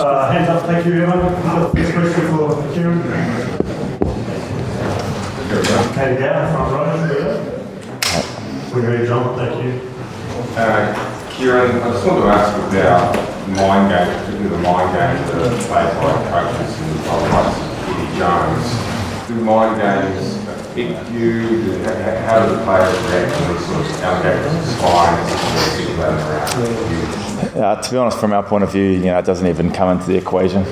Hands up, thank you everyone. First question for Kieran. Katie Gower, front row. We're ready, John, thank you. Kieran, I just want to ask about mind games, particularly the mind games that are played by coaches and otherwise Eddie Jones. Do mind games affect you? How do the players react to these sort of allegations, spines, to be honest, from our point of view, it doesn't even come into the equation.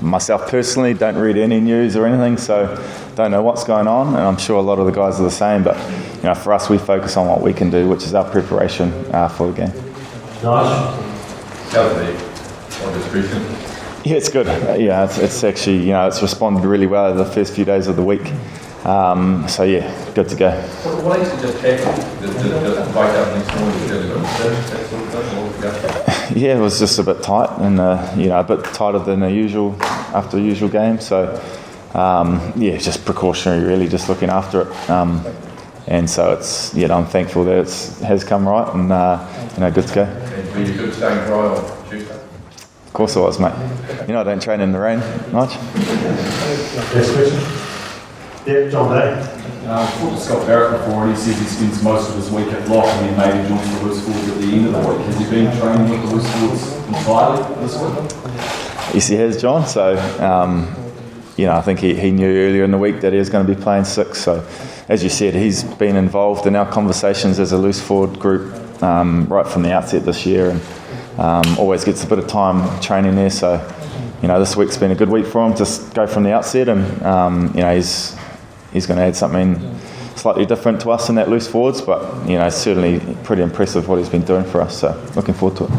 Myself personally, don't read any news or anything, so don't know what's going on, and I'm sure a lot of the guys are the same. But for us, we focus on what we can do, which is our preparation for the game. Nice. How's the distribution? Yeah, it's good. It's actually it's responded really well over the first few days of the week. So yeah, good to go. What actually just happened? Just wake up next morning and Yeah, it was just a bit tight, and a bit tighter than after the usual game. So just precautionary, really, just looking after it. And so it's I'm thankful that it has come right, and good to go. And were you good staying dry on Tuesday? Of course I was, mate. I don't train in the rain much. Next question. Yeah, John Day. Talked to Scott Barrett before, and he says he spends most of his week at lock and then maybe joins the loose forwards at the end of the week. Has he been training with the loose forwards entirely this week? Yes, he has, John. So, I think he knew earlier in the week that he was going to be playing 6. So, as you said, he's been involved in our conversations as a loose forward group right from the outset this year, and always gets a bit of time training there. So, this week's been a good week for him to go from the outset, and he's going to add something slightly different to us in that loose forwards, but certainly pretty impressive what he's been doing for us. So looking forward to it.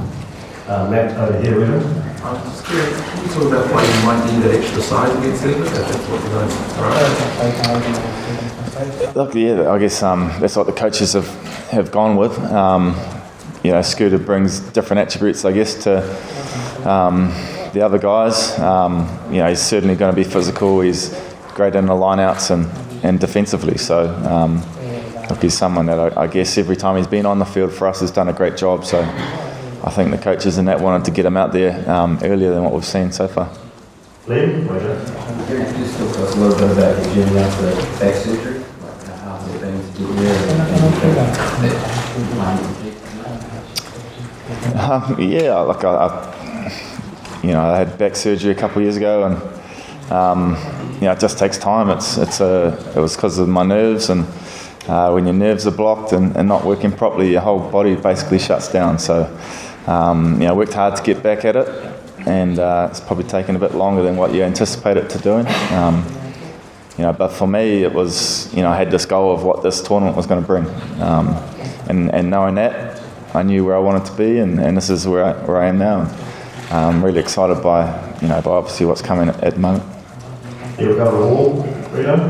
Matt over here, William. I'm just curious, can you talk about why you might need that extra size against England? If that's what you're going to Look, yeah, I guess that's what the coaches have gone with. Scooter brings different attributes, I guess, to the other guys. He's certainly going to be physical. He's great in the line-outs and defensively. So, he's someone that I guess every time he's been on the field for us has done a great job. So, I think the coaches in that wanted to get him out there earlier than what we've seen so far. Liam, Can you just talk to us a little bit about the journey after the back surgery? How's it been to get there? I had back surgery a couple of years ago, and it just takes time. It was because of my nerves, and when your nerves are blocked and not working properly, your whole body basically shuts down. So, I worked hard to get back at it, and it's probably taken a bit longer than what you anticipate it to doing. But for me, it was, I had this goal of what this tournament was going to bring, and knowing that, I knew where I wanted to be, and this is where I am now. I'm really excited by obviously what's coming at the moment. Here we go to the wall. Freedom.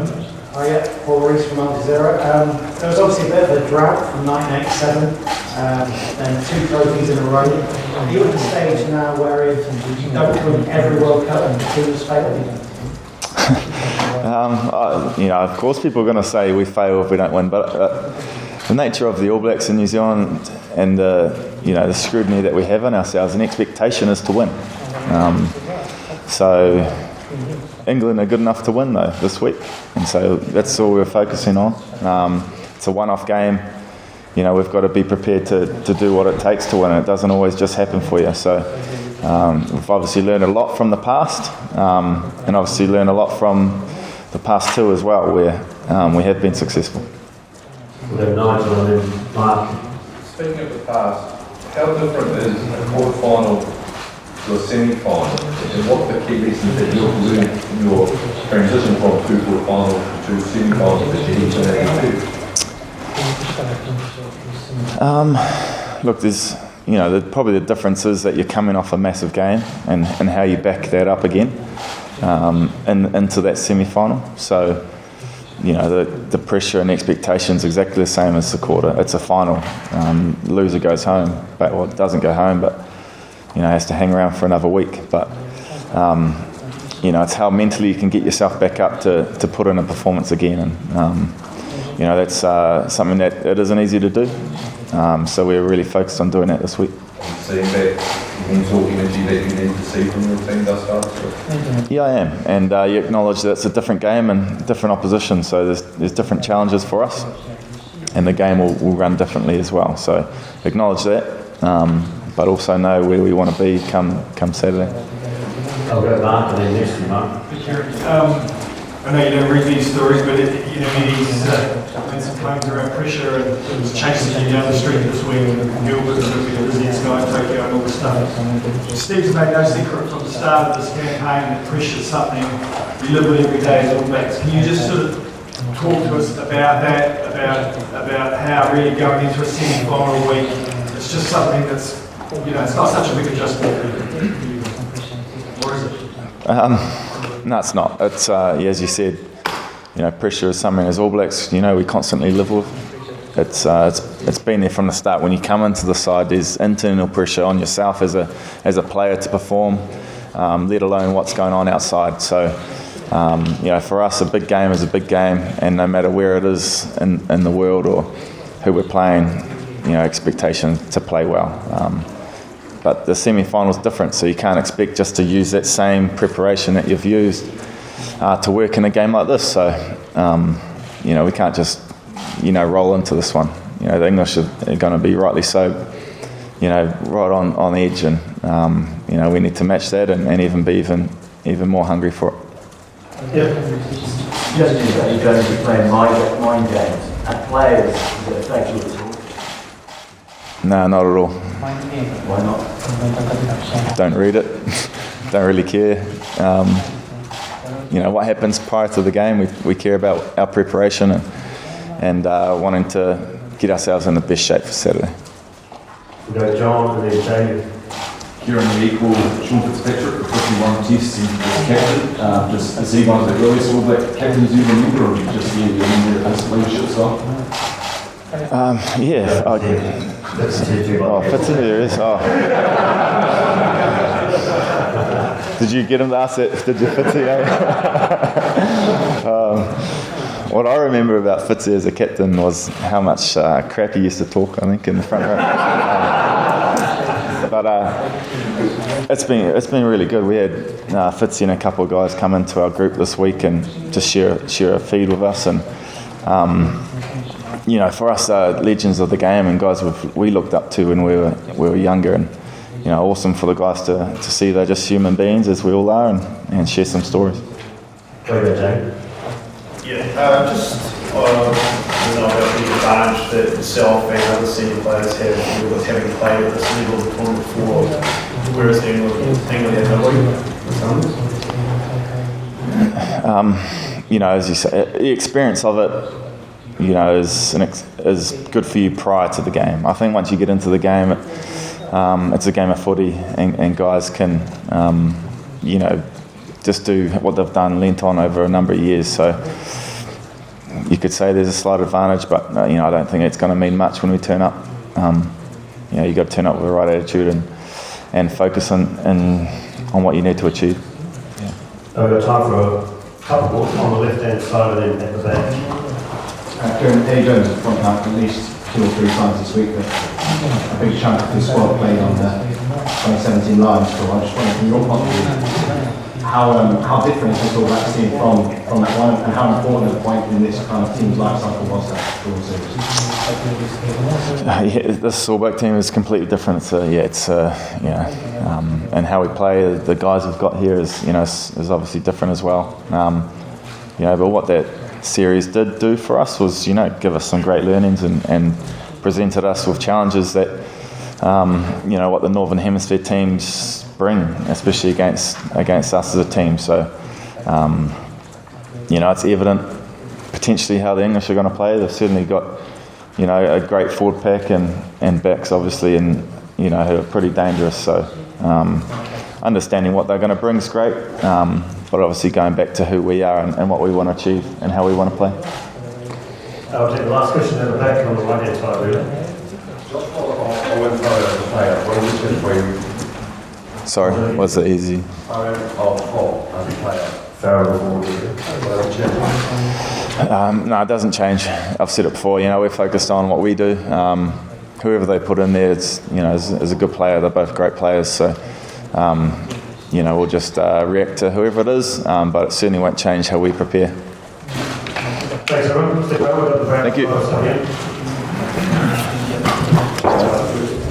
Oh yeah, Paul Rees from Zero. There was obviously a bit of a drought from 1987, and 2 trophies in a row. Are you at the stage now where if you don't win every World Cup and the team's failed? Of course people are going to say we fail if we don't win, but the nature of the All Blacks in New Zealand and the scrutiny that we have on ourselves, an expectation is to win. So England are good enough to win though this week, and so that's all we're focusing on. It's a one-off game. We've got to be prepared to do what it takes to win. It doesn't always just happen for you. So we've obviously learned a lot from the past, and obviously learned a lot from the past too as well, where we have been successful. We'll have Nigel and then Mark. Speaking of the past, how different is a quarter final to a semi-final? And what are the key lessons that you've learned in your transition from 2 quarter-finals to semi-finals that you need to Look, there's probably the difference is that you're coming off a massive game and how you back that up again into that semi-final. So, the pressure and expectations exactly the same as the quarter. It's a final. The loser goes home, it doesn't go home, but has to hang around for another week. But it's how mentally you can get yourself back up to put in a performance again, and that's something that it isn't easy to do. So we're really focused on doing that this week. Seeing that, when talking energy that you need to see from your team thus far? Yeah, I am, and you acknowledge that it's a different game and different opposition, so there's different challenges for us, and the game will run differently as well. So acknowledge that, but also know where we want to be come Saturday. I'll go Mark and then next to Mark. I know you don't read these stories, but he's made some claims around pressure and was chasing you down the street this week and Gilbert and this guy in Tokyo and all this stuff. Steve's made no secret from the start of this campaign that pressure is something you live with every day as All Blacks. Can you just sort of talk to us about that, about how really going into a semi-final week, it's just something that's, it's not such a big adjustment. Or is it? No, it's not. It's as you said, pressure is something as All Blacks, we constantly live with. It's been there from the start. When you come into the side, there's internal pressure on yourself as a player to perform, let alone what's going on outside. So, for us, a big game is a big game, and no matter where it is in the world or who we're playing, expectation to play well. But the semi-final is different, so you can't expect just to use that same preparation that you've used to work in a game like this. So, we can't just, roll into this one. The English are going to be rightly so, right on edge, and we need to match that and even be even more hungry for it. Yeah. Just that you're going to be playing mind games. Are players that affect you at all? No, not at all. Why not? Don't read it. Don't really care. What happens prior to the game, we care about our preparation and wanting to get ourselves in the best shape for Saturday. We'll go John and then Jamie. Kieran Read equal Sean Fitzpatrick for 51 tests as captain. Just as he one of the earliest All Black captains you remember, or you just remember his leadership style? Fits in there is. Did you get him to ask that? Did you Fitzy? What I remember about Fitzy as a captain was how much crap he used to talk, I think, in the front row. But it's been really good. We had Fitzy and a couple of guys come into our group this week and just share a feed with us, and for us, legends of the game and guys we looked up to when we were younger, and awesome for the guys to see they're just human beings as we all are, and share some stories. Go ahead, Jamie. Yeah, just about the advantage that yourself and other senior players have with having played at this level of the tournament before, whereas England had no. As you say, the experience of it, is good for you prior to the game. I think once you get into the game, it's a game of footy, and guys can, just do what they've done, lent on over a number of years. So you could say there's a slight advantage, but I don't think it's going to mean much when we turn up. You've got to turn up with the right attitude and focus on what you need to achieve. Yeah. We've got time for a couple more on the left-hand side and then at the back. Kieran, Eddie Jones has pointed out at least 2 or 3 times this week that a big chunk of the squad played on the 2017 Lions tour. I just wondered from your point of view, how different is this All Blacks team from that one, and how important a point in this kind of team's life cycle was that tour series? This All Black team is completely different. And how we play, the guys we've got here is obviously different as well. But what that series did do for us was, give us some great learnings and presented us with challenges that, what the Northern Hemisphere teams bring, especially against us as a team. So, it's evident potentially how the English are going to play. They've certainly got, a great forward pack and backs, obviously, and, who are pretty dangerous. So, understanding what they're going to bring is great. But obviously going back to who we are and what we want to achieve and how we want to play. I'll take the last question at the back on the right-hand side, really. Sorry, was it easy? No, it doesn't change. I've said it before, we're focused on what we do. Whoever they put in there is a good player. They're both great players. So you know, we'll just react to whoever it is, but it certainly won't change how we prepare. Thanks, everyone. Step over to the back. Thank you. Yeah.